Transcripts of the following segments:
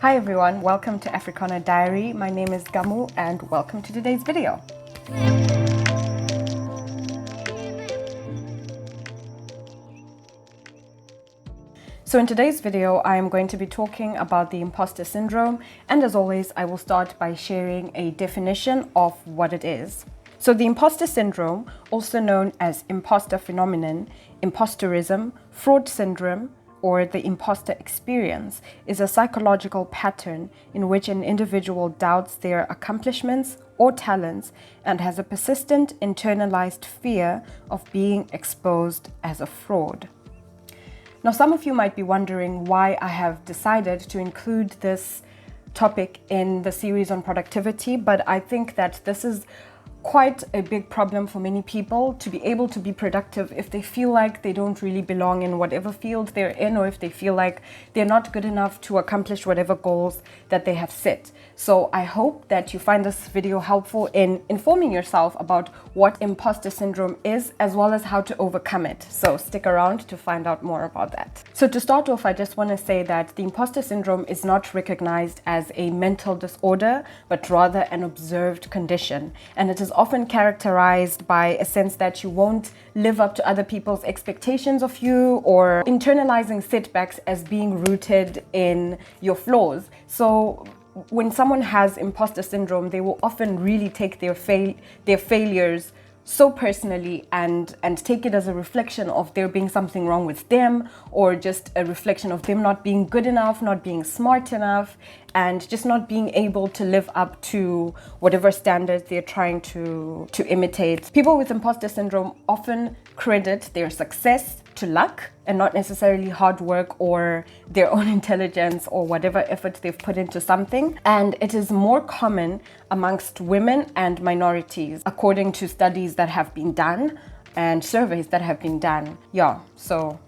Hi everyone, welcome to Africana Diary. My name is Gamu and welcome to today's video. So in today's video, I am going to be talking about the imposter syndrome, and as always, I will start by sharing a definition of what it is. So the imposter syndrome, also known as imposter phenomenon, imposterism, fraud syndrome, or the imposter experience, is a psychological pattern in which an individual doubts their accomplishments or talents and has a persistent internalized fear of being exposed as a fraud. Now, some of you might be wondering why I have decided to include this topic in the series on productivity, but I think that this is quite a big problem for many people to be able to be productive if they feel like they don't really belong in whatever field they're in, or if they feel like they're not good enough to accomplish whatever goals that they have set. So I hope that you find this video helpful in informing yourself about what imposter syndrome is, as well as how to overcome it. So stick around to find out more about that. So to start off, I just want to say that the imposter syndrome is not recognized as a mental disorder, but rather an observed condition. And it is often characterized by a sense that you won't live up to other people's expectations of you, or internalizing setbacks as being rooted in your flaws. So when someone has imposter syndrome, they will often really take their failures so personally and take it as a reflection of there being something wrong with them, or just a reflection of them not being good enough, not being smart enough, and just not being able to live up to whatever standards they're trying to imitate. People with imposter syndrome often credit their success to luck and not necessarily hard work or their own intelligence or whatever effort they've put into something. And it is more common amongst women and minorities, according to studies that have been done and surveys that have been done. Yeah, so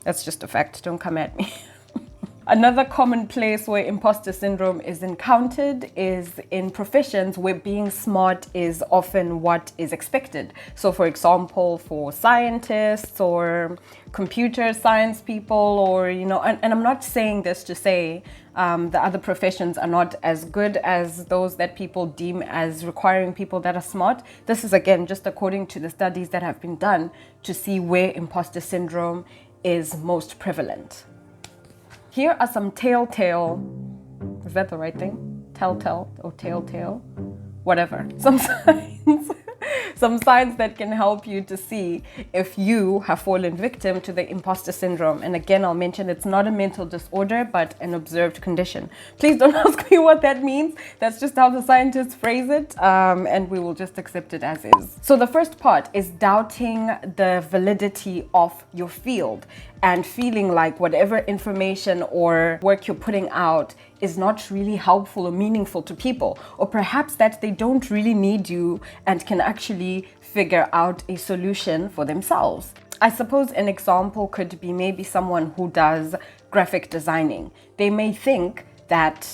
that's just a fact. Don't come at me. Another common place where imposter syndrome is encountered is in professions where being smart is often what is expected. So for example, for scientists or computer science people, or, and I'm not saying this to say the other professions are not as good as those that people deem as requiring people that are smart. This is again just according to the studies that have been done to see where imposter syndrome is most prevalent. Here are some telltale, is that the right thing? Telltale or telltale? Whatever. Some signs that can help you to see if you have fallen victim to the imposter syndrome. And again, I'll mention it's not a mental disorder, but an observed condition. Please don't ask me what that means. That's just how the scientists phrase it, and we will just accept it as is. So the first part is doubting the validity of your field and feeling like whatever information or work you're putting out is not really helpful or meaningful to people, or perhaps that they don't really need you and can actually figure out a solution for themselves. I suppose an example could be maybe someone who does graphic designing. They may think that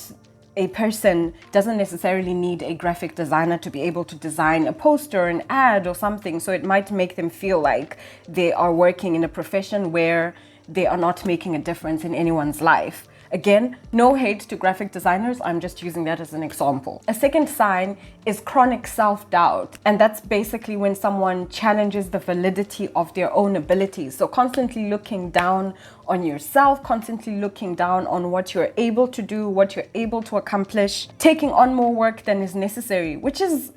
a person doesn't necessarily need a graphic designer to be able to design a poster, an ad or something. So it might make them feel like they are working in a profession where they are not making a difference in anyone's life. Again, no hate to graphic designers, I'm just using that as an example. A second sign is chronic self-doubt, and that's basically when someone challenges the validity of their own abilities. So constantly looking down on yourself, constantly looking down on what you're able to do, what you're able to accomplish, taking on more work than is necessary, which is,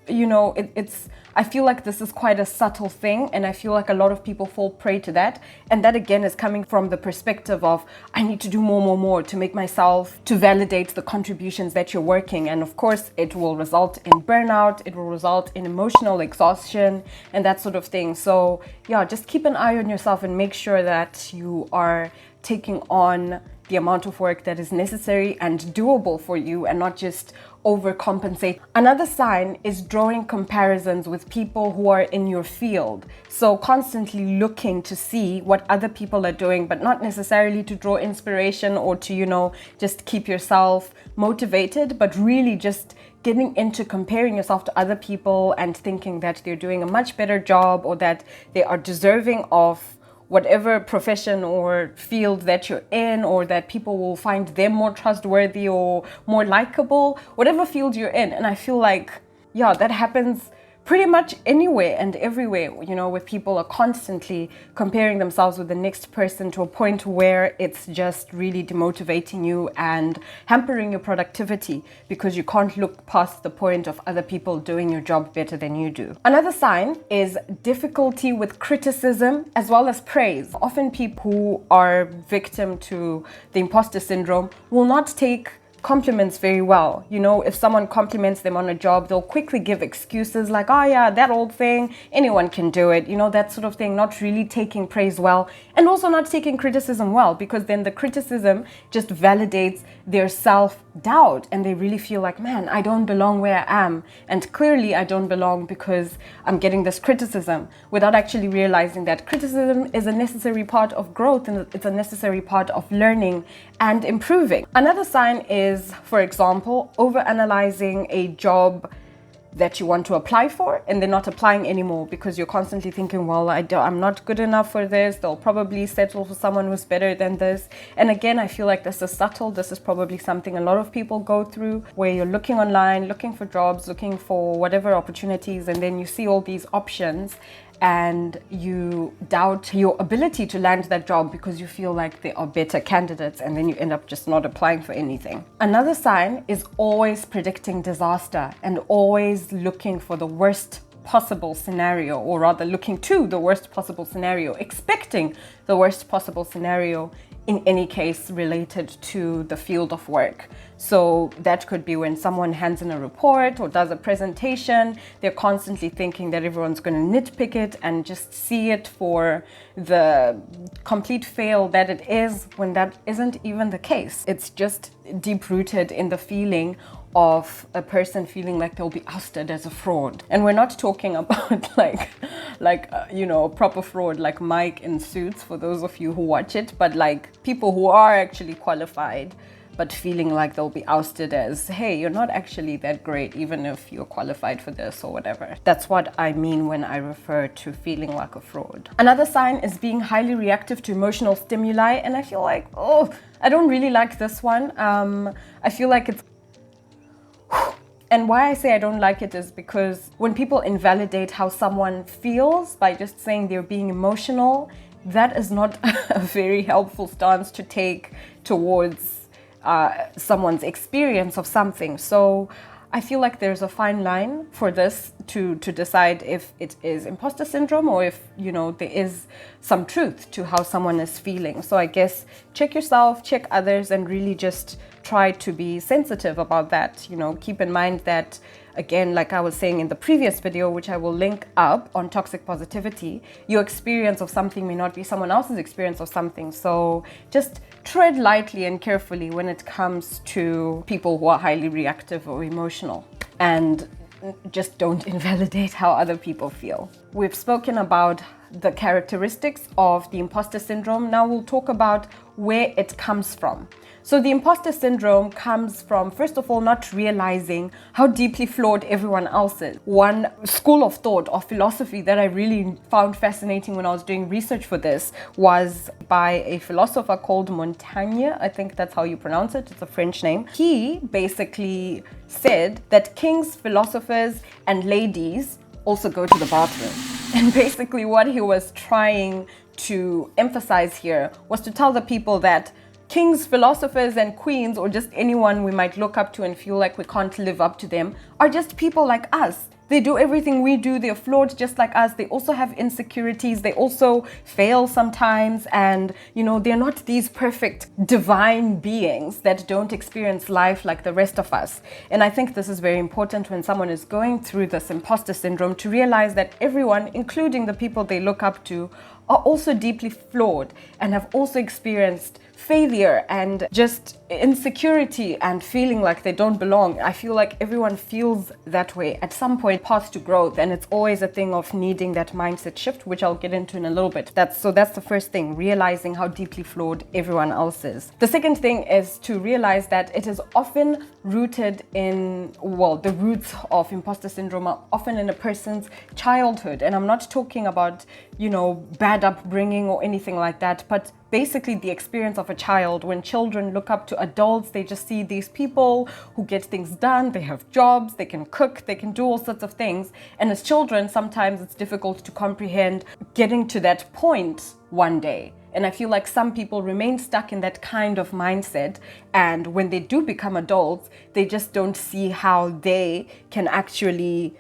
I feel like this is quite a subtle thing, and I feel like a lot of people fall prey to that. And that again is coming from the perspective of, I need to do more to make myself, to validate the contributions that you're working. And of course, it will result in burnout, it will result in emotional exhaustion and that sort of thing. So yeah, just keep an eye on yourself and make sure that you are taking on the amount of work that is necessary and doable for you, and not just overcompensate. Another sign is drawing comparisons with people who are in your field. So constantly looking to see what other people are doing, but not necessarily to draw inspiration or to, just keep yourself motivated, but really just getting into comparing yourself to other people and thinking that they're doing a much better job, or that they are deserving of whatever profession or field that you're in, or that people will find them more trustworthy or more likable, whatever field you're in. And I feel like, yeah, that happens pretty much anywhere and everywhere, you know, where people are constantly comparing themselves with the next person to a point where it's just really demotivating you and hampering your productivity because you can't look past the point of other people doing your job better than you do. Another sign is difficulty with criticism as well as praise. Often people who are victim to the imposter syndrome will not take compliments very well. You know, if someone compliments them on a job, they'll quickly give excuses like, oh yeah, that old thing, anyone can do it, you know, that sort of thing, not really taking praise well, and also not taking criticism well, because then the criticism just validates their self-doubt and they really feel like, man, I don't belong where I am, and clearly I don't belong because I'm getting this criticism, without actually realizing that criticism is a necessary part of growth and it's a necessary part of learning and improving. Another sign is, for example, overanalyzing a job that you want to apply for and then not applying anymore because you're constantly thinking, well, I'm not good enough for this. They'll probably settle for someone who's better than this. And again, I feel like this is subtle. This is probably something a lot of people go through, where you're looking online, looking for jobs, looking for whatever opportunities, and then you see all these options and you doubt your ability to land that job because you feel like there are better candidates, and then you end up just not applying for anything. Another sign is always predicting disaster and always looking for the worst possible scenario, or rather looking to the worst possible scenario, expecting the worst possible scenario in any case related to the field of work. So that could be when someone hands in a report or does a presentation, they're constantly thinking that everyone's going to nitpick it and just see it for the complete fail that it is, when that isn't even the case. It's just deep-rooted in the feeling of a person feeling like they'll be ousted as a fraud. And we're not talking about like you know, proper fraud like Mike in Suits, for those of you who watch it, but like people who are actually qualified but feeling like they'll be ousted as, hey, you're not actually that great even if you're qualified for this or whatever. That's what I mean when I refer to feeling like a fraud. Another sign is being highly reactive to emotional stimuli, and I feel like, oh, I don't really like this one. I feel like it's And why I say I don't like it is because when people invalidate how someone feels by just saying they're being emotional, that is not a very helpful stance to take towards someone's experience of something. So I feel like there's a fine line for this to decide if it is imposter syndrome or if, you know, there is some truth to how someone is feeling. So I guess check yourself, check others, and really just try to be sensitive about that. You know, keep in mind that, again, like I was saying in the previous video, which I will link up on toxic positivity, your experience of something may not be someone else's experience of something. So just tread lightly and carefully when it comes to people who are highly reactive or emotional, and just don't invalidate how other people feel. We've spoken about the characteristics of the imposter syndrome. Now we'll talk about where it comes from. So the imposter syndrome comes from, first of all, not realizing how deeply flawed everyone else is. One school of thought or philosophy that I really found fascinating when I was doing research for this was by a philosopher called Montaigne. I think that's how you pronounce it. It's a French name. He basically said that kings, philosophers, and ladies also go to the bathroom. And basically what he was trying to emphasize here was to tell the people that kings, philosophers, and queens, or just anyone we might look up to and feel like we can't live up to them, are just people like us. They do everything we do. They're flawed just like us. They also have insecurities. They also fail sometimes. And, you know, they're not these perfect divine beings that don't experience life like the rest of us. And I think this is very important when someone is going through this imposter syndrome, to realize that everyone, including the people they look up to, are also deeply flawed and have also experienced failure and just insecurity and feeling like they don't belong. I feel like everyone feels that way at some point, path to growth, and it's always a thing of needing that mindset shift, which I'll get into in a little bit. That's the first thing, realizing how deeply flawed everyone else is. The second thing is to realize that it is often rooted in, well, the roots of imposter syndrome are often in a person's childhood. And I'm not talking about, you know, bad bad upbringing or anything like that, but basically the experience of a child. When children look up to adults, they just see these people who get things done, they have jobs, they can cook, they can do all sorts of things. And as children, sometimes it's difficult to comprehend getting to that point one day. And I feel like some people remain stuck in that kind of mindset. And when they do become adults, they just don't see how they can actually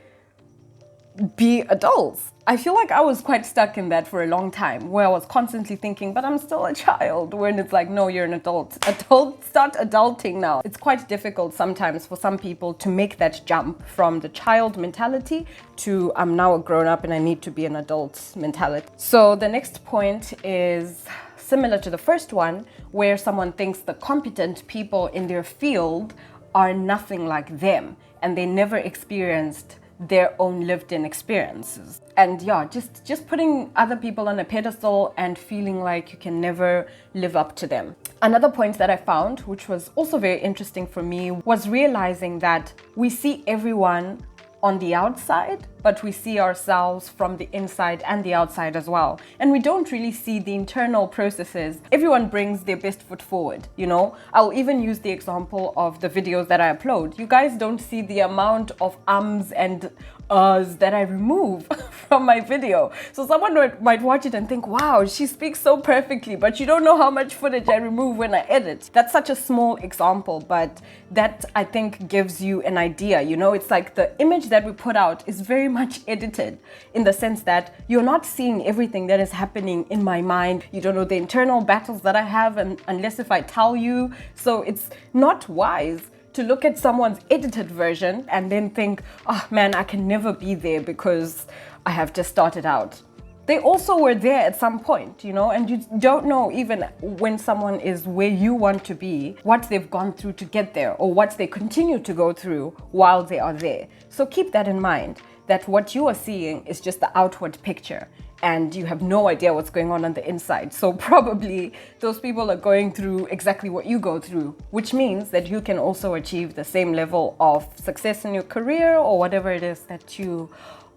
be adults. I feel like I was quite stuck in that for a long time, where I was constantly thinking, but I'm still a child, when it's like, no, you're an adult. Start adulting now. It's quite difficult sometimes for some people to make that jump from the child mentality to I'm now a grown up and I need to be an adult mentality. So the next point is similar to the first one, where someone thinks the competent people in their field are nothing like them and they never experienced their own lived-in experiences. And yeah, just putting other people on a pedestal and feeling like you can never live up to them. Another point that I found, which was also very interesting for me, was realizing that we see everyone on the outside, but we see ourselves from the inside and the outside as well. And we don't really see the internal processes. Everyone brings their best foot forward, you know? I'll even use the example of the videos that I upload. You guys don't see the amount of ums and uhs that I remove from my video. So someone might watch it and think, wow, she speaks so perfectly, but you don't know how much footage I remove when I edit. That's such a small example, but that I think gives you an idea, you know? It's like the image that we put out is very much edited, in the sense that you're not seeing everything that is happening in my mind. You don't know the internal battles that I have, and unless if I tell you. So it's not wise to look at someone's edited version and then think, oh man, I can never be there because I have just started out. They also were there at some point, you know, and you don't know even when someone is where you want to be, what they've gone through to get there, or what they continue to go through while they are there. So keep that in mind, that what you are seeing is just the outward picture, and you have no idea what's going on the inside. So probably those people are going through exactly what you go through, which means that you can also achieve the same level of success in your career or whatever it is that you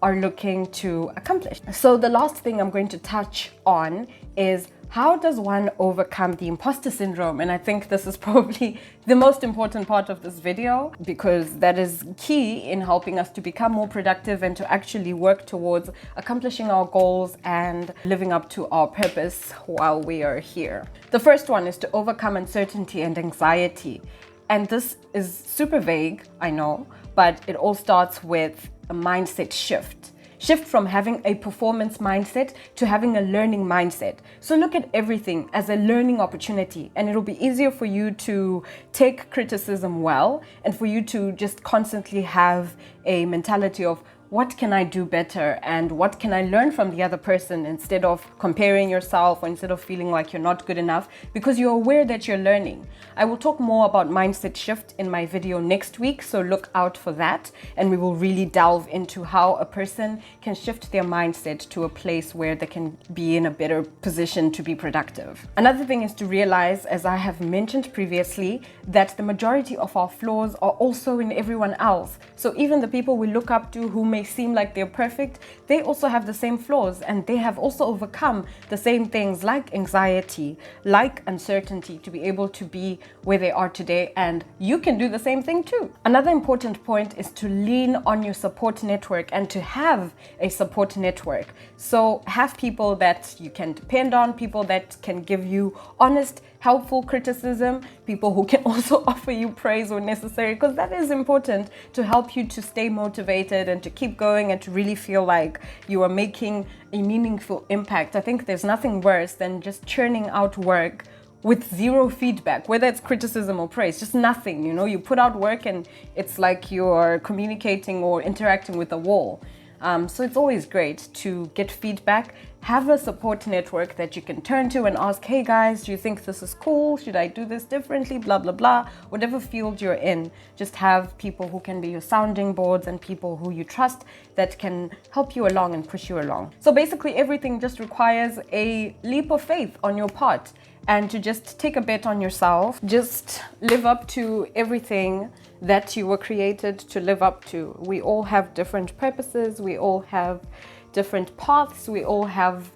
are looking to accomplish. So the last thing I'm going to touch on is, how does one overcome the imposter syndrome? And I think this is probably the most important part of this video, because that is key in helping us to become more productive and to actually work towards accomplishing our goals and living up to our purpose while we are here. The first one is to overcome uncertainty and anxiety. And this is super vague, I know, but it all starts with a mindset shift. Shift from having a performance mindset to having a learning mindset. So look at everything as a learning opportunity, and it'll be easier for you to take criticism well, and for you to just constantly have a mentality of, what can I do better and what can I learn from the other person, instead of comparing yourself or instead of feeling like you're not good enough, because you're aware that you're learning. I will talk more about mindset shift in my video next week, so look out for that, and we will really delve into how a person can shift their mindset to a place where they can be in a better position to be productive. Another thing is to realize, as I have mentioned previously, that the majority of our flaws are also in everyone else. So even the people we look up to who may seem like they're perfect, they also have the same flaws, and they have also overcome the same things like anxiety, like uncertainty, to be able to be where they are today, and you can do the same thing too. Another important point is to lean on your support network and to have a support network. So have people that you can depend on, people that can give you honest, helpful criticism, people who can also offer you praise when necessary, because that is important to help you to stay motivated and to keep going and to really feel like you are making a meaningful impact. I think there's nothing worse than just churning out work with zero feedback, whether it's criticism or praise, just nothing, you know. You put out work and it's like you're communicating or interacting with a wall. So it's always great to get feedback. Have a support network that you can turn to and ask, hey guys, do you think this is cool? Should I do this differently? Blah, blah, blah. Whatever field you're in, just have people who can be your sounding boards and people who you trust that can help you along and push you along. So basically everything just requires a leap of faith on your part, and to just take a bet on yourself. Just live up to everything that you were created to live up to. We all have different purposes. We all have different paths. We all have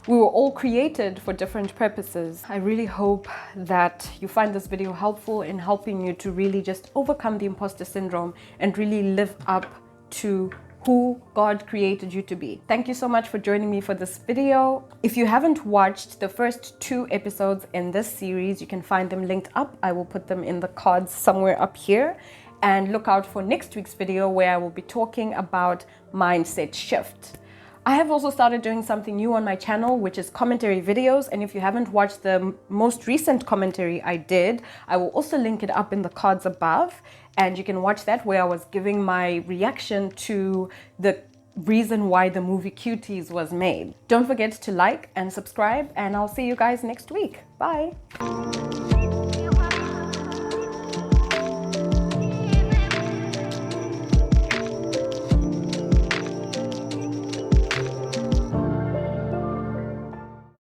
we were all created for different purposes. I really hope that you find this video helpful in helping you to really just overcome the imposter syndrome and really live up to who God created you to be. Thank you so much for joining me for this video. If you haven't watched the first 2 episodes in this series, you can find them linked up. I will put them in the cards somewhere up here. And look out for next week's video where I will be talking about mindset shift. I have also started doing something new on my channel, which is commentary videos. And if you haven't watched the most recent commentary I did, I will also link it up in the cards above. And you can watch that, where I was giving my reaction to the reason why the movie Cuties was made. Don't forget to like and subscribe, and I'll see you guys next week. Bye.